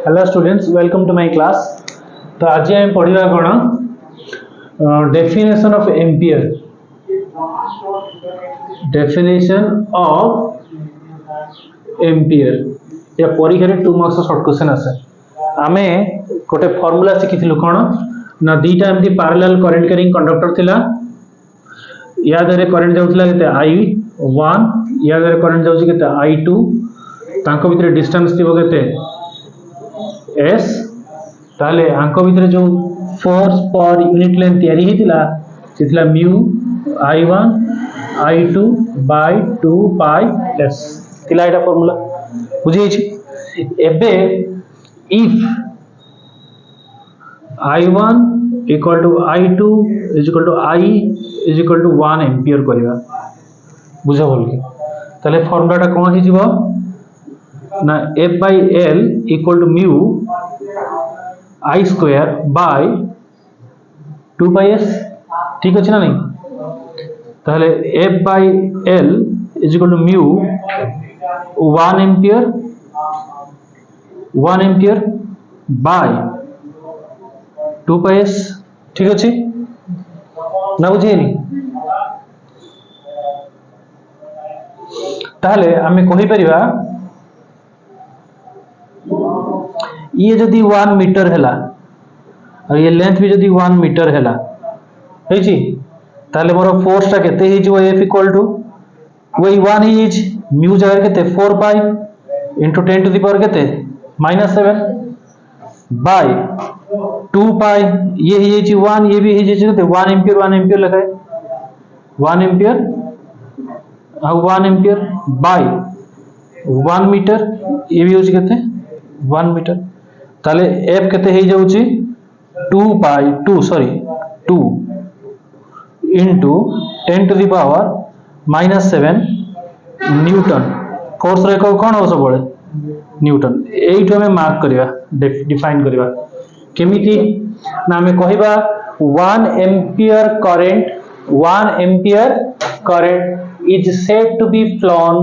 Hello students, welcome to my class. तो आज हम पढ़िबा कोन definition of ampere. Definition of ampere या परीक्षा रे 2 मार्क्स शॉर्ट क्वेश्चन आसे. आमे गोटे फार्मूला सिखिथिलु कोन ना दीटा एमती पैरेलल करंट कैरिंग कंडक्टर थिला. या दरे करंट जाउथला केते I1, या दरे करंट जाउची केते I2. तांको भितरे डिस्टेंस थिबो केते S. ताले आंको भितरे जो फोर्स पर यूनिट लेंथ तयारी हेतिला सेथिला mu I1 I2 by 2 pi S तिला एटा फार्मूला बुझी छि. एबे if I1 equal to I2 is equal to I is equal to 1 ampere करबा बुझा बोल के ताले फार्मूलाटा कोन हि जिवो ना F by L equal to mu I square by 2 pi S. ठीक अछि ना नहीं ताले F by L is equal to mu 1 ampere by 2 pi S. ठीक अछि ना बुझेनी ताले आमे कहि परिबा ये जदि 1 मीटर हैला और ये लेंथ भी जदि 1 मीटर हैला है जी ताले मोर फोर्स ता केते हि जो F इक्वल टू वही 1 ही इज म्यू जगह केते 4 pi into 10 to the power केते -7 बाय 2 पाई ये ही इज 1 ये भी ही इज केते 1 एम्पियर लगाए 1 एम्पियर बाय 1 मीटर ये भी होची केते 1 मीटर ताले F केते हे जाउची 2 into 10 to the power -7 Newton. Force रे कोन हो सबले न्यूटन. एइठो हमें मार्क करिवा डिफाइन करिवा केमिति ना हमें कहिबा 1 ampere current is said to be flown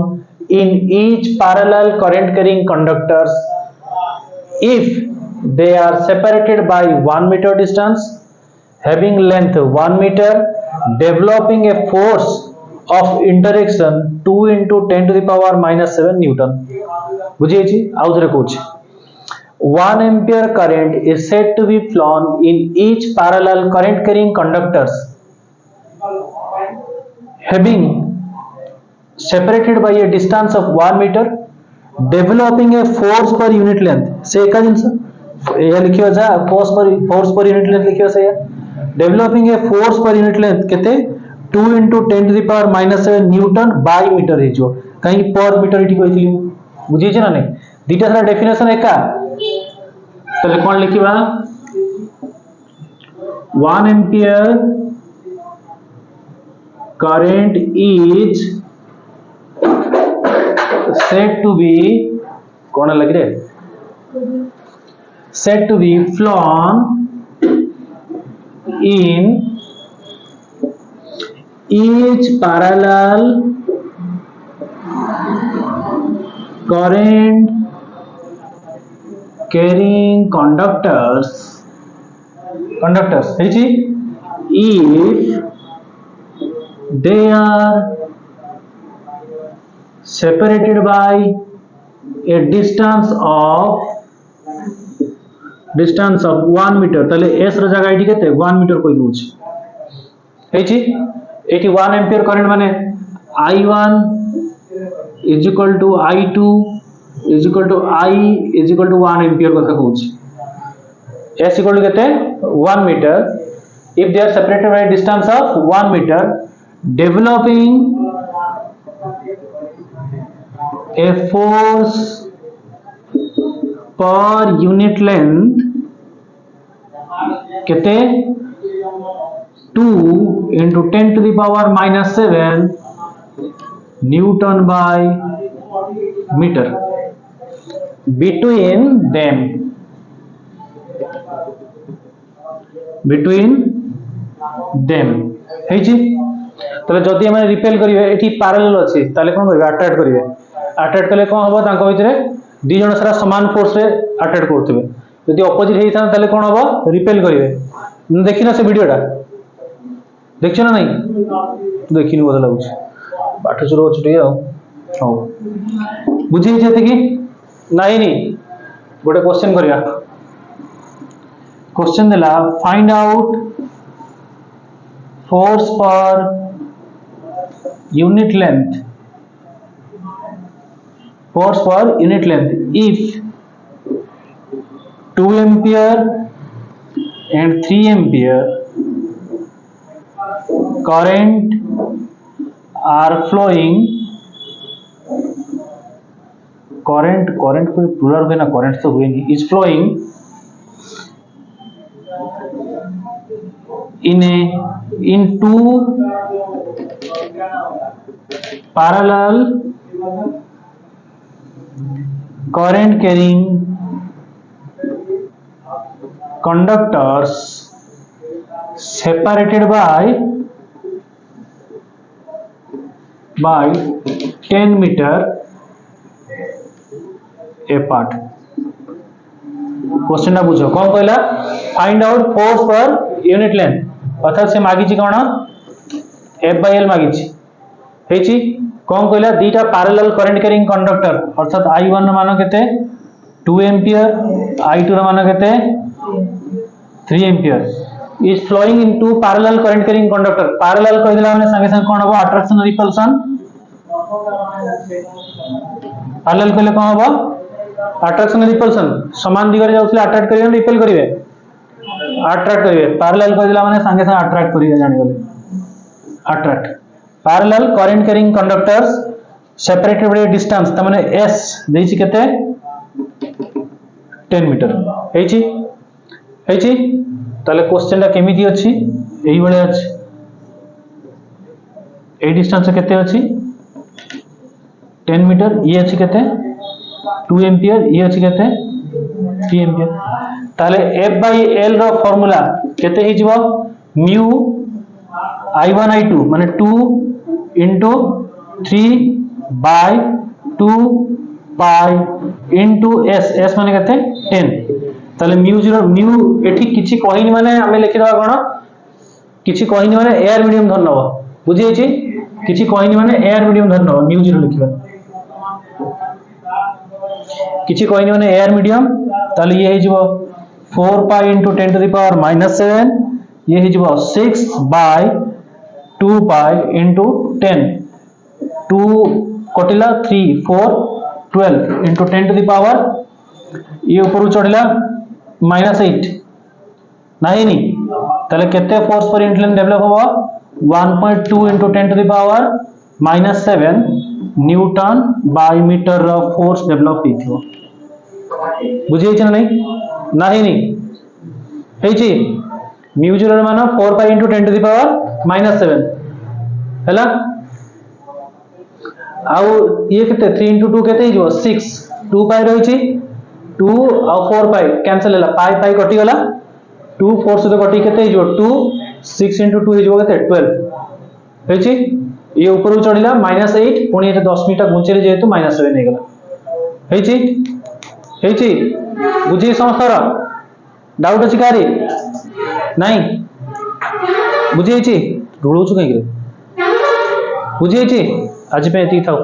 in each parallel current carrying conductors if they are separated by 1 meter distance, having length 1 meter, developing a force of indirection 2 into 10 to the power -7 Newton. बुझिए छी आउथरे कहूची 1 ampere current is said to be flown in each parallel current carrying conductors having separated by a distance of 1 meter, developing a force per unit length. से का जिंस ये लिखियो जा force per unit length लिखियो से developing a force per unit length केते 2 into 10 to the power -7 newton by metre हे जो कहीं पर मीटर इटी कहितली बुझी छ ना नहीं दीटा सारा डेफिनेशन एका तले कोन लिखिबा 1 ampere current is said to be कौन लग रहे said to be flown in each parallel current carrying conductors है जी if they are separated by a distance of 1 meter तले S र जगह आईडी केते 1 मीटर कोइ दूच है छी एटी 1 एम्पियर करंट माने I1 is equal to I2 is equal to I is equal to 1 ampere कथा कहूच S equal to केते 1 meter if they are separated by a distance of 1 meter, developing a force per unit length केते 2 into 10 to the power -7 Newton by meter between them है जी तले जदी हम repel करिवे एठी parallel अछि ताले कोन करिवे अट्रैक्ट करिवे अट्रैक्ट कले कोन होबो तांको भितरे दी जन सारा समान फोर्स रे अटैक करथिबे यदि ऑपोजिट हेई था ताले कोन हबो रिपेल करिवे देखि ना से वीडियोटा देखछ ना नहीं देखिनी बोला लागुछ पाठ चुरो छुटी आ हो बुझी जेते कि नहीं नहीं गोटे क्वेश्चन करिया क्वेश्चन देला find out force per unit length force per unit length if 2 ampere and 3 ampere current are flowing current को plural हुए ना current तो हुए नहीं is flowing in two parallel current carrying conductors separated by 10 meter apart question बुझो कौन कहला find out force per unit length अर्थात से मागिची कोन F/L मागिची हेची कौन कहला दीटा पैरेलल करंट कैरिंग कंडक्टर अर्थात I1 मान केते 2 एंपियर I2 मान केते 3 ampere is flowing into parallel current carrying conductor parallel कह दिला माने संगे संगे कोन हबो अट्रैक्शन रिपल्सन पैरेलल कहले कोन हबो अट्रैक्शन रिपल्सन समान दिगरे जाउतले अट्रैक्ट करिवे रिपेल करिवे अट्रैक्ट करिवे पैरेलल कह दिला माने संगे संगे अट्रैक्ट करिवे जानि गले attract parallel current carrying conductors separated by distance त माने s देछि केते 10 मीटर हेछि ताले क्वेश्चन ला केमिति अछि एही बळे अछि ए डिस्टेंस केते अछि 10 मीटर ये अछि केते 2 एंपियर ये अछि केते 3 एंपियर ताले F/L रो फार्मूला केते हि जिवो म्यू I1 I2 माने 2 into 3 by 2 pi into s माने कहते 10 ताले म्यू 0 म्यू एठी किछि कहिनी माने हमें लिखि दबा कोन किछि कहिनी माने एयर मीडियम धर नबो बुझि छि किछि कहिनी माने एयर मीडियम धर नबो म्यू 0 लिखिबा किछि कहिनी माने एयर मीडियम ताले ये हे जिवो 4 pi into 10 to the power -7 ये हे जिवो 6 by 2 pi into 10 2 कटिला 3 4 12 into 10 to the power ये ऊपर चढ़िला -8 नहीं नी ताले केते force per unit length develop होबो 1.2 into 10 to the power -7 newton by metre रो फोर्स डेवलप हिथियो बुझै छ नहीं नी हेछि म्यू 0 मान 4 pi into 10 to the power -7 हैला आउ ये केते 3 into 2 केते हिजो 6 2 pi रहि छी 2 आ 4 pi कैंसिल हैला pi कटि गला 2 4 से कटि केते हिजो 2 6 into 2 हिजो केते 12 हेछि ये ऊपर चढ़िला -8 पुनी एते 10 मीटर गुंचेले जेतु -7 हे गला हेछि बुझी समस्या डाउट अछि कारी नहीं बुझी छि ढोळुछु कहीं बुझी आज पे एति थाओ।